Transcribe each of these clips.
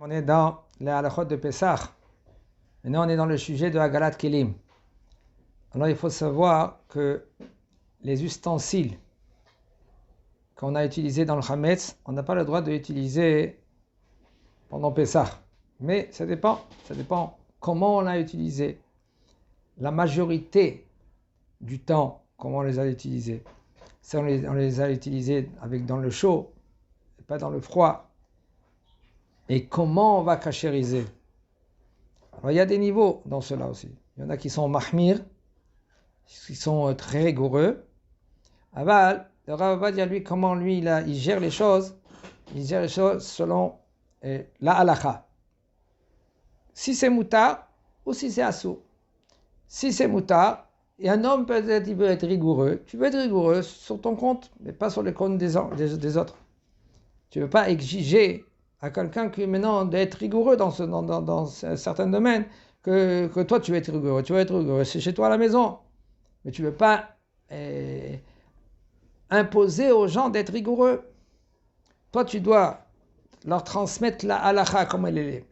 On est dans les halachot de Pessah. Maintenant, on est dans le sujet de Hagalat Kelim. Alors, il faut savoir que les ustensiles qu'on a utilisés dans le Hametz, on n'a pas le droit de l'utiliser pendant Pessah. Mais ça dépend comment on l'a utilisé. La majorité du temps, comment on les a utilisés. Si on les a utilisés dans le chaud, et pas dans le froid. Et comment on va cachériser? Alors il y a des niveaux dans cela aussi. Il y en a qui sont mahmir, qui sont très rigoureux. Aval, le Rav va dire lui comment il gère les choses. Il gère les choses selon la halakha. Si c'est moutar ou si c'est assou. Si c'est moutar, et un homme peut-être il veut être rigoureux. Tu veux être rigoureux sur ton compte, mais pas sur le compte des autres. Tu ne veux pas exiger à quelqu'un qui maintenant d'être rigoureux dans certains domaines, que toi tu veux être rigoureux. Tu veux être rigoureux, c'est chez toi à la maison. Mais tu ne veux pas imposer aux gens d'être rigoureux. Toi tu dois leur transmettre la halakha comme elle est.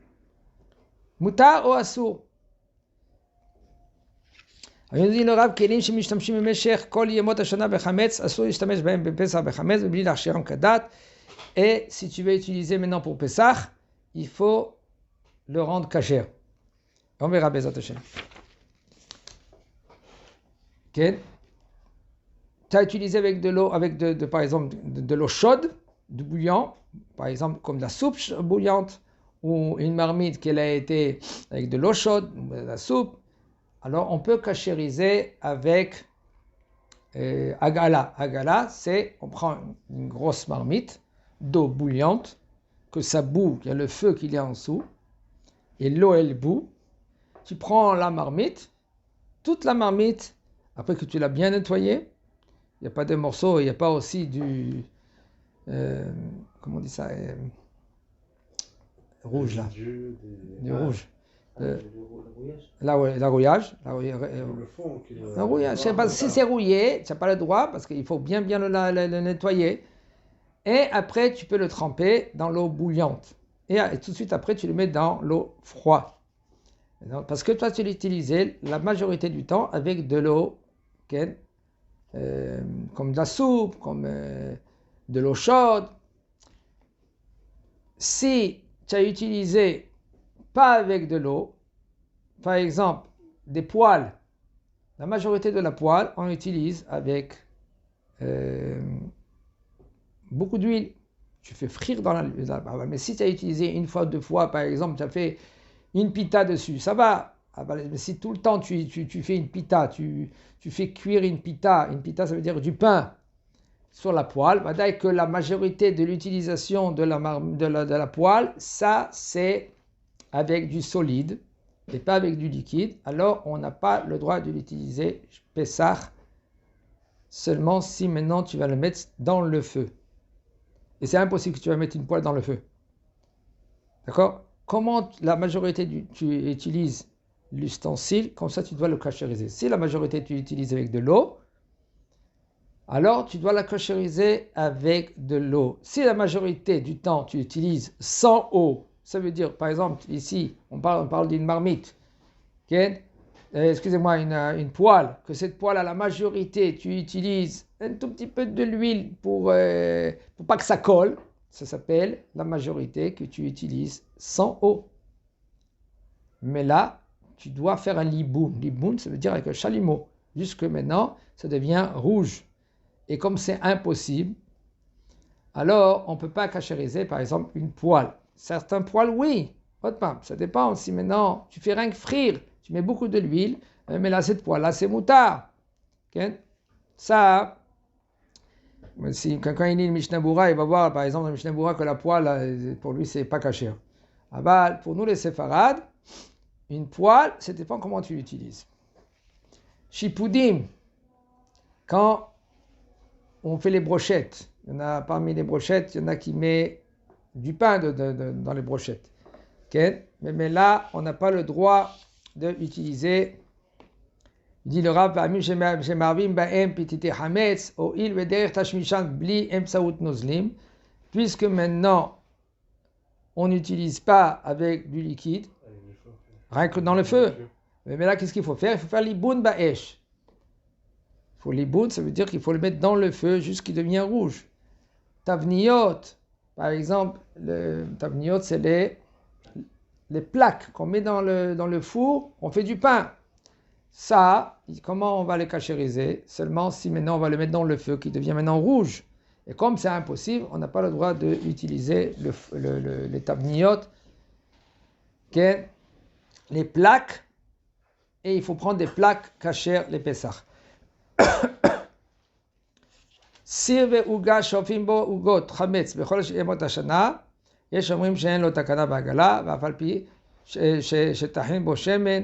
Moutar ou assour. Il dit le Rav kelim shemishtamshim b'meshech kol yemot hashana bechametz asur yishtamesh b'hem b'pesach bechametz b'bli lachshiram kadat. Et si tu veux utiliser maintenant pour Pessah, il faut le rendre kasher. On verra Bezat Hashem. Okay. Tu as utilisé avec de l'eau, par exemple de l'eau chaude, du bouillon, par exemple comme de la soupe bouillante, ou une marmite qui a été avec de l'eau chaude, de la soupe. Alors on peut kashériser avec agala. Agala, c'est on prend une grosse marmite d'eau bouillante, que ça bout, il y a le feu qu'il y a en dessous, et l'eau elle bout. Tu prends la marmite, toute la marmite, après que tu l'as bien nettoyée, il n'y a pas de morceaux, il n'y a pas aussi du, comment on dit ça, rouge là, du rouge. L'arrouillage. L'arrouillage, je ne sais pas si c'est rouillé, tu n'as pas le droit, parce qu'il faut bien le nettoyer. Et après, tu peux le tremper dans l'eau bouillante. Et tout de suite après, tu le mets dans l'eau froide. Parce que toi, tu l'utilisais la majorité du temps avec de l'eau, comme de la soupe, comme de l'eau chaude. Si tu as utilisé pas avec de l'eau, par exemple, des poêles, la majorité de la poêle, on l'utilise avec beaucoup d'huile. Tu fais frire dans la... Mais si tu as utilisé une fois, deux fois, par exemple, tu as fait une pita dessus, ça va. Mais si tout le temps tu fais une pita, tu fais cuire une pita ça veut dire du pain sur la poêle, dès que la majorité de l'utilisation de la poêle, ça c'est avec du solide et pas avec du liquide, alors on n'a pas le droit de l'utiliser Pessah, seulement si maintenant tu vas le mettre dans le feu. Et c'est impossible que tu vas mettre une poêle dans le feu. D'accord? Comment la majorité tu utilises l'ustensile, comme ça tu dois le cachériser. Si la majorité tu l'utilises avec de l'eau, alors tu dois la cachériser avec de l'eau. Si la majorité du temps tu utilises sans eau, ça veut dire, par exemple, ici, on parle d'une marmite, okay? Excusez-moi, une poêle, que cette poêle, à la majorité, tu utilises un tout petit peu de l'huile pour pas que ça colle. Ça s'appelle la majorité que tu utilises sans eau. Mais là, tu dois faire un liboun. Liboun, ça veut dire avec un chalumeau. Jusque maintenant, ça devient rouge. Et comme c'est impossible, alors on ne peut pas cachériser, par exemple, une poêle. Certains poêles, oui. Ça dépend. Si maintenant, tu fais rien que frire, tu mets beaucoup de l'huile, mais là, cette poêle-là, c'est moutard. Okay? Ça, si quelqu'un il lit le Mishnah Bura, il va voir, par exemple, dans le Mishnah Bura, que la poêle, pour lui, c'est pas caché. Pour nous, les séfarades, une poêle, ça dépend comment tu l'utilises. Shipoudim, quand on fait les brochettes, il y en a parmi les brochettes, il y en a qui met du pain dans les brochettes. Okay? Mais là, on n'a pas le droit d'utiliser. Il dit le Rav, puisque maintenant on n'utilise pas avec du liquide, rien que dans le feu. Mais là, qu'est-ce qu'il faut faire? Il faut faire l'iboun ba'esh. Il faut l'iboun, ça veut dire qu'il faut le mettre dans le feu jusqu'il devient rouge. Tavniyot, par exemple, tavniyot, c'est les plaques qu'on met dans le four, on fait du pain. Ça, comment on va les cachériser? Seulement si maintenant on va le mettre dans le feu qui devient maintenant rouge. Et comme c'est impossible, on n'a pas le droit d'utiliser les tavniyot, les plaques, et il faut prendre des plaques cachères, les Pessah. סיר ועוגה שופים בו עוגות חמץ בכל ימות השנה, יש אומרים שאין לו תקנה בעגלה, ואף על פי שטחין בו שמן,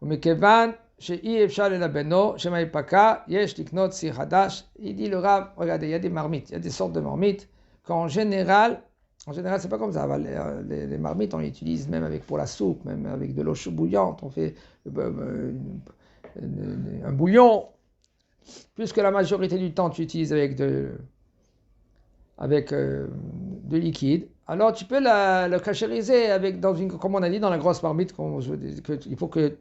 ומכיוון שאי אפשר ללבנו, שמא ייפקע, יש לקנות סיר חדש. Il dit le Rav, regardez, il y a des marmites, il y a des sortes de marmites, qu'en général, c'est pas comme ça, les marmites on les utilise même pour la soupe, même avec de l'eau bouillante, on fait un bouillon. Puisque la majorité du temps tu utilises avec de liquide, alors tu peux le cachériser comme on a dit, dans la grosse marmite. Il faut que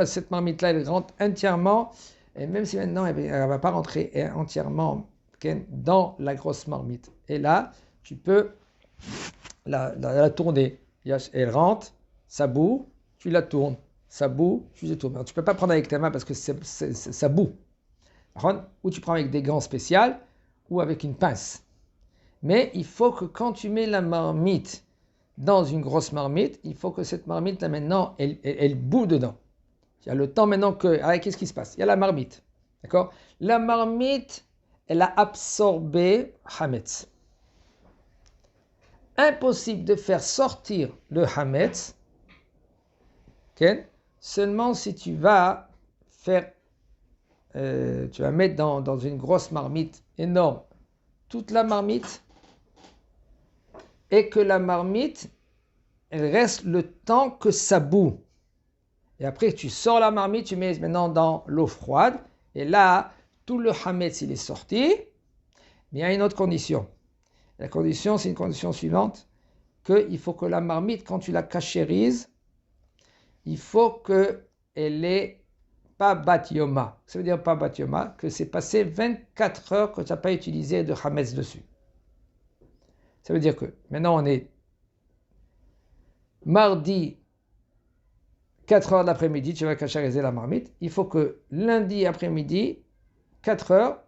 cette marmite-là elle rentre entièrement, et même si maintenant elle ne va pas rentrer entièrement dans la grosse marmite. Et là, tu peux la tourner. Elle rentre, ça bout, tu la tournes, ça bout, tu la tournes. Alors, tu ne peux pas prendre avec tes mains parce que ça bout. Ou tu prends avec des gants spéciaux ou avec une pince. Mais il faut que quand tu mets la marmite dans une grosse marmite, il faut que cette marmite là maintenant, elle bout dedans. Il y a le temps maintenant que... Alors, qu'est-ce qui se passe? Il y a la marmite. D'accord? La marmite, elle a absorbé Hametz. Impossible de faire sortir le Hametz, seulement si tu vas faire... tu vas mettre dans une grosse marmite énorme toute la marmite, et que la marmite elle reste le temps que ça bout, et après tu sors la marmite, tu mets maintenant dans l'eau froide, et là tout le hametz il est sorti. Mais il y a une autre condition. La condition, c'est une condition suivante, qu'il faut que la marmite, quand tu la cachérises, il faut qu'elle ait pas bat yoma. Ça veut dire pas bat yoma, que c'est passé 24 heures que tu n'as pas utilisé de hametz dessus. Ça veut dire que maintenant on est mardi, 4 heures de l'après-midi, tu vas cachériser la marmite. Il faut que lundi après-midi, 4 heures,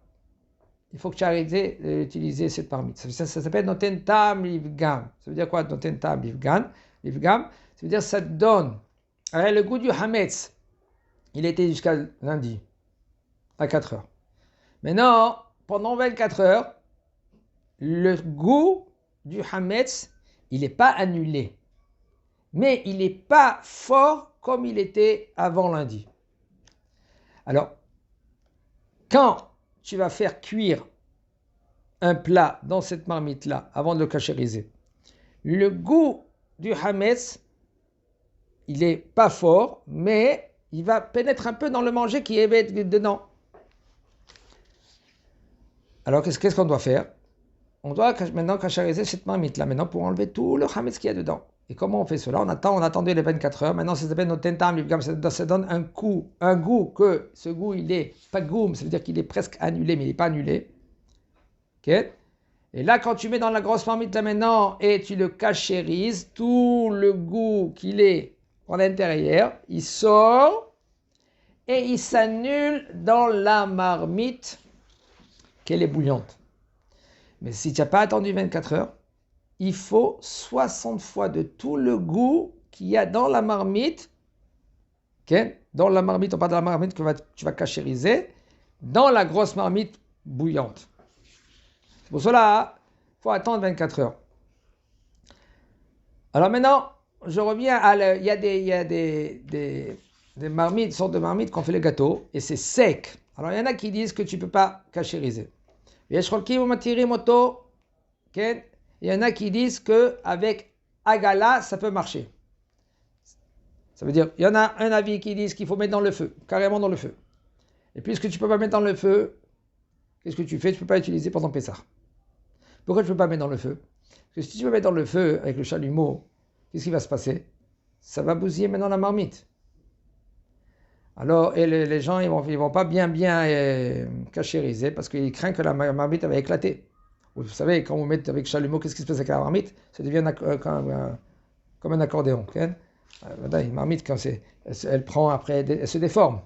il faut que tu arrêtes d'utiliser cette marmite. Ça s'appelle noten tam livgam. Ça veut dire quoi noten tam livgam? Ça veut dire ça te donne. Alors, le goût du hametz, il était jusqu'à lundi, à 4 heures. Maintenant, pendant 24 heures, le goût du hametz, il n'est pas annulé. Mais il n'est pas fort comme il était avant lundi. Alors, quand tu vas faire cuire un plat dans cette marmite-là, avant de le cachériser, le goût du hametz, il n'est pas fort, mais il va pénétrer un peu dans le manger qui est dedans. Alors, qu'est-ce qu'on doit faire? On doit maintenant cachériser cette marmite-là, maintenant pour enlever tout le hametz qu'il y a dedans. Et comment on fait cela? On attendait les 24 heures. Maintenant, ça s'appelle notre tentam, ça donne un goût que ce goût, il est pas goût, ça veut dire qu'il est presque annulé, mais il n'est pas annulé. Okay? Et là, quand tu mets dans la grosse marmite là maintenant et tu le cachérises, tout le goût qu'il est en l'intérieur, il sort et il s'annule dans la marmite qu'elle est bouillante. Mais si tu n'as pas attendu 24 heures, il faut 60 fois de tout le goût qu'il y a dans la marmite. Okay? Dans la marmite, on parle de la marmite que tu vas cachériser, dans la grosse marmite bouillante. C'est pour cela, il faut attendre 24 heures. Alors maintenant, je reviens il y a des marmites, sortes de marmites qu'on fait le gâteau, et c'est sec. Alors il y en a qui disent que tu ne peux pas cachériser. Il y en a qui disent qu'avec agala, ça peut marcher. Ça veut dire, il y en a un avis qui dit qu'il faut mettre dans le feu, carrément dans le feu. Et puisque tu ne peux pas mettre dans le feu, qu'est-ce que tu fais? Tu ne peux pas l'utiliser pendant Pessah. Pourquoi tu ne peux pas mettre dans le feu? que si tu le mets dans le feu avec le chalumeau, qu'est-ce qui va se passer? Ça va bousiller maintenant la marmite. Alors, et les gens, ils vont pas bien cachériser parce qu'ils craignent que la marmite va éclater. Vous savez, quand vous mettez avec chalumeau, qu'est-ce qui se passe avec la marmite? Ça devient comme un accordéon. Okay? Une marmite, quand elle prend après, elle se déforme.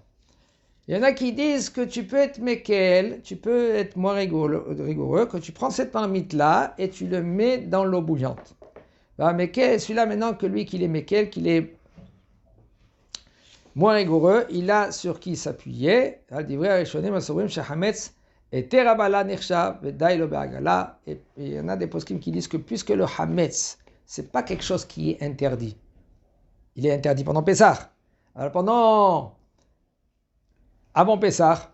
Il y en a qui disent que tu peux être méquel, tu peux être moins rigoureux, que tu prends cette marmite-là et tu le mets dans l'eau bouillante. Méquel, celui-là maintenant que lui qu'il est méquel, qu'il est moins rigoureux, il a sur qui s'appuyer. Et il y en a des poskim qui disent que puisque le hametz, c'est pas quelque chose qui est interdit. Il est interdit pendant Pessah. Alors avant Pessah,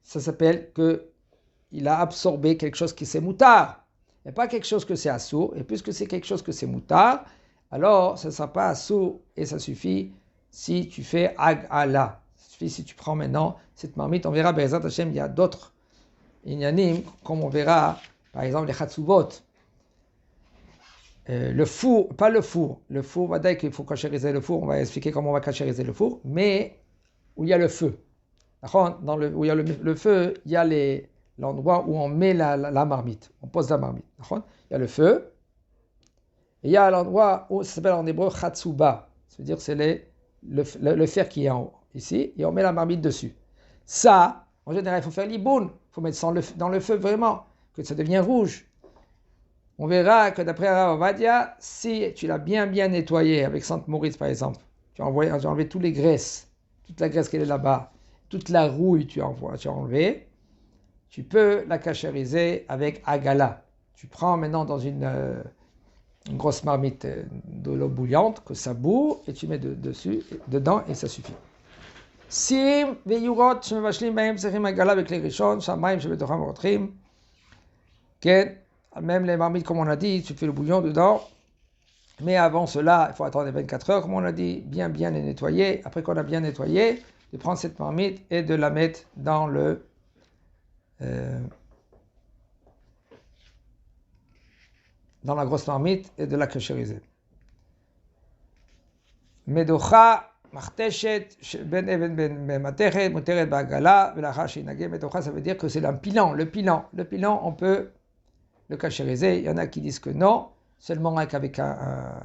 ça s'appelle qu'il a absorbé quelque chose qui c'est moutard. Et pas quelque chose que c'est assour. Et puisque c'est quelque chose que c'est moutard, alors ça ne sera pas assour et ça suffit si tu fais agala. Ça suffit si tu prends maintenant cette marmite. On verra, Be'ezrat Hashem, il y a d'autres inyanim, comme on verra, par exemple, les chatzubot. Le four, pas le four. Le four, on va dire qu'il faut cachériser le four. On va expliquer comment on va cachériser le four. Mais où il y a le feu. Où il y a le feu, il y a l'endroit où on met la marmite. On pose la marmite. Il y a le feu. Et il y a l'endroit où ça s'appelle en hébreu chatsuba. Ça veut dire que c'est le fer qui est en haut. Ici. Et on met la marmite dessus. Ça, en général, il faut faire l'iboun. Il faut mettre ça dans le feu vraiment. Que ça devienne rouge. On verra que d'après Rav Ovadia, si tu l'as bien nettoyé avec Sainte Maurice par exemple, tu as enlevé toutes les graisses, toute la graisse qui est là-bas, toute la rouille tu as enlevé, tu peux la cachériser avec agala. Tu prends maintenant dans une grosse marmite de l'eau bouillante, que ça bout, et tu mets dedans et ça suffit. Sim veyurot shemevashlim bahem sechim agala avec les rishon, shamayim shebetocham rotrim, ken. Même les marmites, comme on a dit, tu fais le bouillon dedans. Mais avant cela, il faut attendre 24 heures, comme on a dit, bien les nettoyer. Après qu'on a bien nettoyé, de prendre cette marmite et de la mettre dans dans la grosse marmite et de la cachériser. Medocha, marteshet, ben even ben matechet, moteret bagala, velacha shinage. Medocha, ça veut dire que c'est le pilon. Le pilon, on peut le cachériser. Il y en a qui disent que non, seulement avec un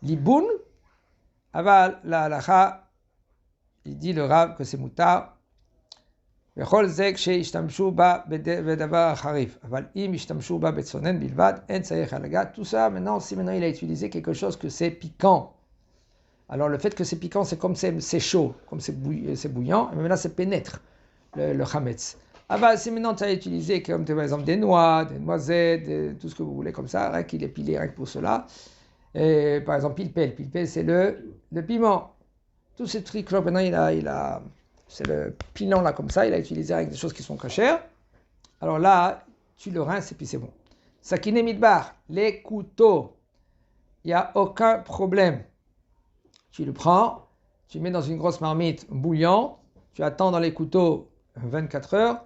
liboun. Aval la halacha, il dit le Rav que c'est moutard. Vechol zek sheishtamshu ba bedavar harif. Aval im ishtamshu ba betsonen bilvad en tzarich halaga. Tout ça, maintenant il a utilisé quelque chose que c'est piquant. Alors le fait que c'est piquant, c'est comme c'est chaud, comme c'est bouillant, et maintenant ça pénètre le chametz. Ah bah si maintenant tu as utilisé comme par exemple des noix, des noisettes, tout ce que vous voulez comme ça, rien qu'il est pilé rien que pour cela. Et par exemple pilpel c'est le piment. Tous ces trucs là maintenant c'est le pilon là comme ça, il a utilisé avec des choses qui sont cachères. Alors là, tu le rinces et puis c'est bon. Sakine midbar, les couteaux, il n'y a aucun problème. Tu le prends, tu le mets dans une grosse marmite bouillant, tu attends dans les couteaux 24 heures.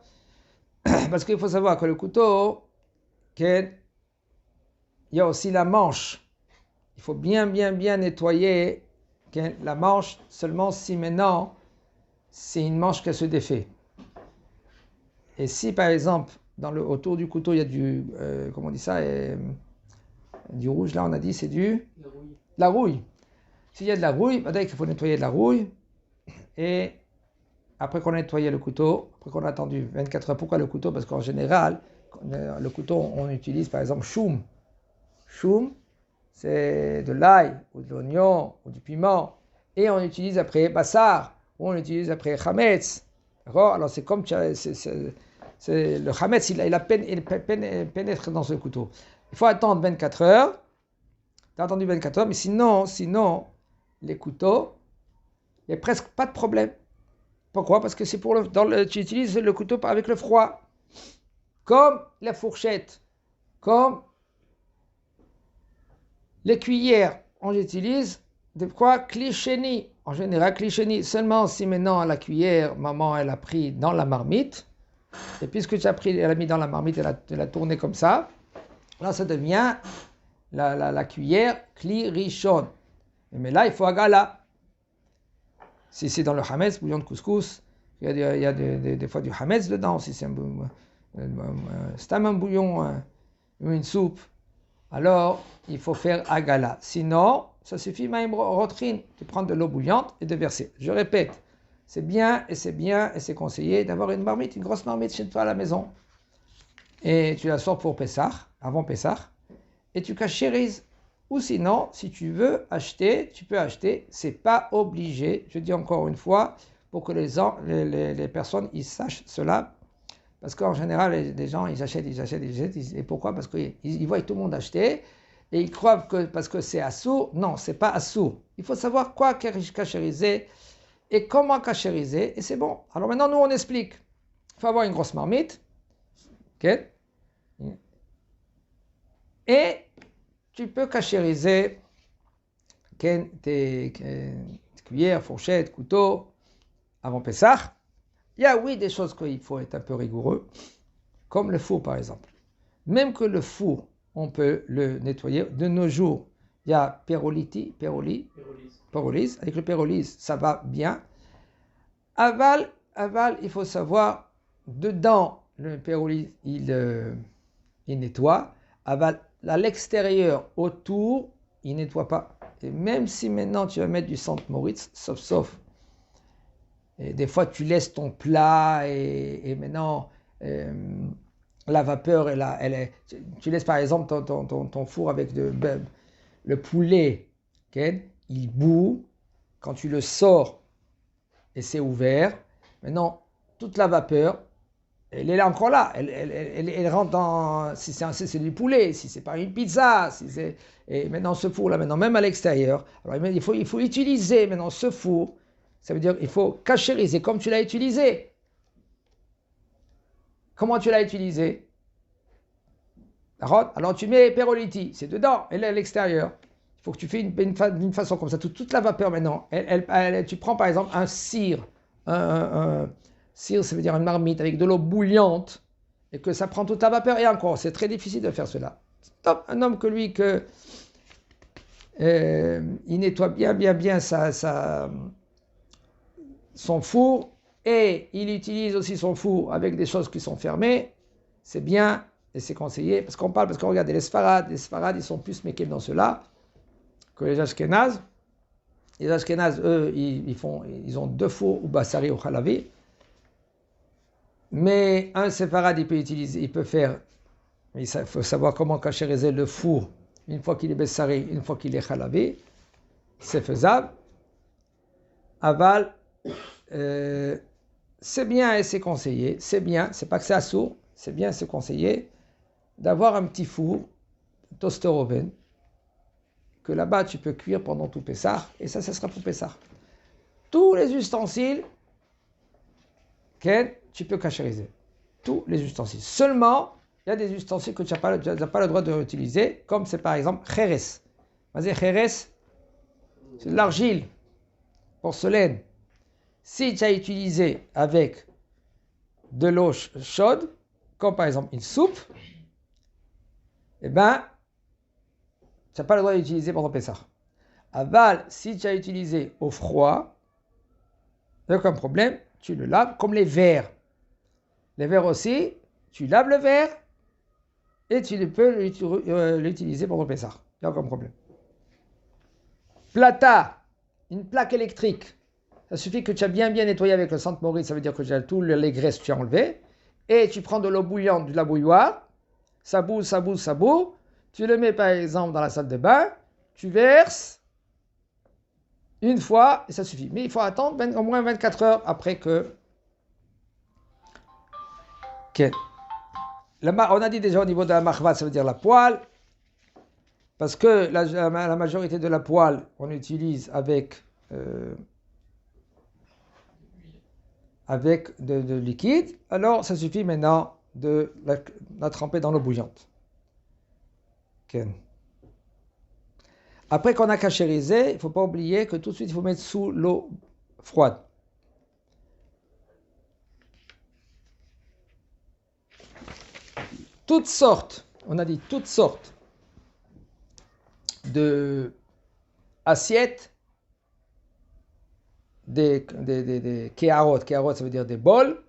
Parce qu'il faut savoir que le couteau, il y a aussi la manche. Il faut bien nettoyer la manche, seulement si maintenant, c'est une manche qui se défait. Et si par exemple, autour du couteau, il y a comment on dit ça, du rouge, là on a dit c'est la rouille. S'il y a de la rouille, il faut nettoyer de la rouille. Et après qu'on a nettoyé le couteau, après qu'on a attendu 24 heures, pourquoi le couteau? Parce qu'en général, le couteau, on utilise par exemple choum. Choum, c'est de l'ail, ou de l'oignon, ou du piment. Et on utilise après bassar, ou on utilise après chametz. D'accord? Alors c'est comme le chametz, il pénètre dans ce couteau. Il faut attendre 24 heures. Tu as attendu 24 heures, mais sinon, les couteaux, il n'y a presque pas de problème. Pourquoi? Parce que c'est tu utilises le couteau avec le froid. Comme la fourchette, comme les cuillères, on utilise de quoi? Clichénie. En général, clichénie. Seulement si maintenant la cuillère, maman, elle a pris dans la marmite, et puisque elle a mis dans la marmite, elle a tourné comme ça, là ça devient la cuillère, kli rishon. Mais là, il faut agala. Si c'est dans le hametz, bouillon de couscous, il y a des fois du hametz dedans. Si c'est un bouillon ou une soupe, alors il faut faire agala. Sinon, ça suffit, maïm rotrin, de prendre de l'eau bouillante et de verser. Je répète, c'est bien et c'est conseillé d'avoir une marmite, une grosse marmite chez toi à la maison. Et tu la sors pour Pessah, avant Pessah, et tu cachérises. Ou sinon, si tu veux acheter, tu peux acheter. C'est pas obligé. Je dis encore une fois, pour que les personnes ils sachent cela. Parce qu'en général, les gens, ils achètent. Et pourquoi? Parce qu'ils voient tout le monde acheter. Et ils croient que parce que c'est assourd. Non, c'est pas assourd. Il faut savoir quoi cachériser et comment cachériser. Et c'est bon. Alors maintenant, nous, on explique. Il faut avoir une grosse marmite. Ok? Et tu peux cachériser tes cuillères, fourchettes, couteaux avant Pessah. Il y a oui des choses qu'il faut être un peu rigoureux, comme le four par exemple. Même que le four, on peut le nettoyer. De nos jours, il y a pyrolyse. Avec le pyrolyse, ça va bien. Aval, il faut savoir, dedans, le pyrolyse, il nettoie. Aval, à l'extérieur, autour, il ne nettoie pas. Et même si maintenant tu vas mettre du Saint Moritz, sauf, et des fois tu laisses ton plat et maintenant la vapeur, tu laisses par exemple ton four avec le poulet, okay? Il bout, quand tu le sors et c'est ouvert, maintenant toute la vapeur, elle est encore là, elle rentre dans, si c'est du poulet, si c'est pas une pizza, et maintenant ce four là, maintenant même à l'extérieur, alors il faut utiliser maintenant ce four, ça veut dire il faut cachériser comme tu l'as utilisé. Comment tu l'as utilisé? Alors tu mets péroliti, c'est dedans, elle est à l'extérieur. Il faut que tu fais d'une façon comme ça, toute la vapeur maintenant, tu prends par exemple un cire, cire, ça veut dire une marmite avec de l'eau bouillante et que ça prend toute la vapeur. Et encore, c'est très difficile de faire cela. Top, un homme que lui, il nettoie bien son four et il utilise aussi son four avec des choses qui sont fermées. C'est bien et c'est conseillé parce qu'on regarde les Sfarades, ils sont plus méqués dans cela que les Ashkénazes. Les Ashkénazes, eux, ils ont 2 fours ou bassari ou khalavi. Mais un séfarade, il peut faire, il faut savoir comment cachériser le four une fois qu'il est bessari, une fois qu'il est khalavi. C'est faisable. Aval, c'est bien et c'est conseillé. C'est bien, c'est pas que c'est assourd, c'est bien, c'est conseillé d'avoir un petit four, toaster oven, que là-bas tu peux cuire pendant tout Pessah, et ça sera pour Pessah. Tous les ustensiles, tu peux cachériser. Tous les ustensiles. Seulement, il y a des ustensiles que tu n'as pas le droit de utiliser, comme c'est par exemple Kheres. Vas-y, Kheres, c'est de l'argile, porcelaine. Si tu as utilisé avec de l'eau chaude, comme par exemple une soupe, eh ben, tu n'as pas le droit d'utiliser pendant Pessah. Aval, si tu as utilisé au froid, il n'y a aucun problème, tu le laves, comme les verres. Les verres aussi, tu laves le verre et tu peux l'utiliser pendant Pessah. Il n'y a aucun problème. Plata, une plaque électrique. Ça suffit que tu as bien nettoyé avec le Saint Moritz, ça veut dire que tu as toutes les graisses que tu as enlevées. Et tu prends de l'eau bouillante de la bouilloire, ça bout. Tu le mets par exemple dans la salle de bain, tu verses une fois et ça suffit. Mais il faut attendre au moins 24 heures après que... Okay. On a dit déjà au niveau de la mahvat, ça veut dire la poêle, parce que la majorité de la poêle, on utilise avec de liquide, alors ça suffit maintenant de la tremper dans l'eau bouillante. Okay. Après qu'on a cachérisé, il ne faut pas oublier que tout de suite, il faut mettre sous l'eau froide. Toutes sortes, on a dit toutes sortes de assiettes, des kéharot. Kéharot, ça veut dire des bols.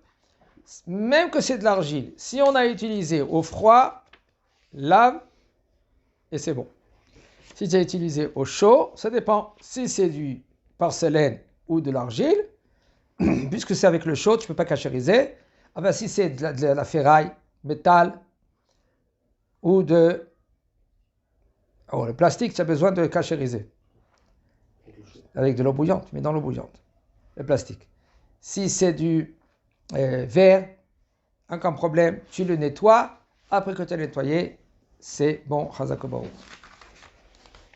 Même que c'est de l'argile, si on a utilisé au froid, lave et c'est bon. Si tu as utilisé au chaud, ça dépend. Si c'est du porcelaine ou de l'argile, puisque c'est avec le chaud, tu ne peux pas cachériser. Ah ben, si c'est de la ferraille, métal ou de... Oh, le plastique, tu as besoin de cachériser. Avec de l'eau bouillante, tu mets dans l'eau bouillante. Le plastique. Si c'est du verre, aucun problème, tu le nettoies. Après que tu as nettoyé, c'est bon, Chazak Baruch.